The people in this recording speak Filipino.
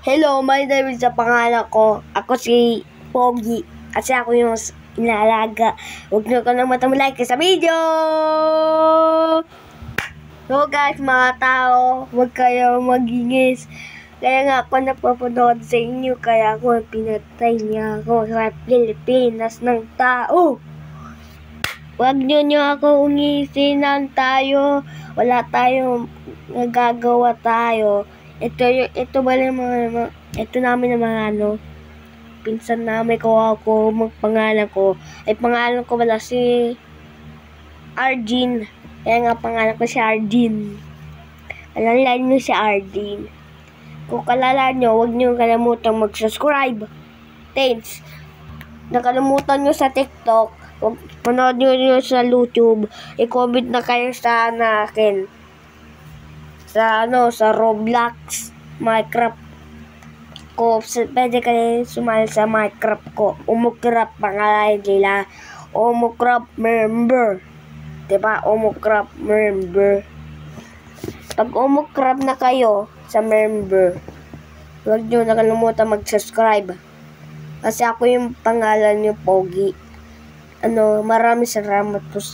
Hello, my name is sa pangalan ko. Ako si Pogi. Kasi ako yung inaalaga. Huwag niyo ka nang like sa video! So guys, mga tao, huwag kayo magingis. Kaya nga ako napapanood sa inyo. Kaya ako pinatay niya ako sa Pilipinas ng tao. Huwag niyo ako ungisinan tayo. Wala tayong nagagawa tayo. Ito namin ng mga pinsan namin ko ako, magpangalan ko. Pangalan ko wala si Arjin. Kaya nga pangalan ko si Arjin. Kalalaan nyo si Arjin. Kung kalalaan nyo, huwag nyo kalimutan mag-subscribe. Thanks. Nakalimutan nyo sa TikTok. Panood nyo sa YouTube. I-comment na kayo sa akin. Sa Roblox, Minecraft ko. Pwede kayo sumali sa Minecraft ko. Umukrap pangalan nila. Umukrap member. Diba? Umukrap member. Pag umukrap na kayo sa member, huwag nyo nakalimutan mag-subscribe. Kasi ako yung pangalan nyo, Pogi. Maraming salamat po.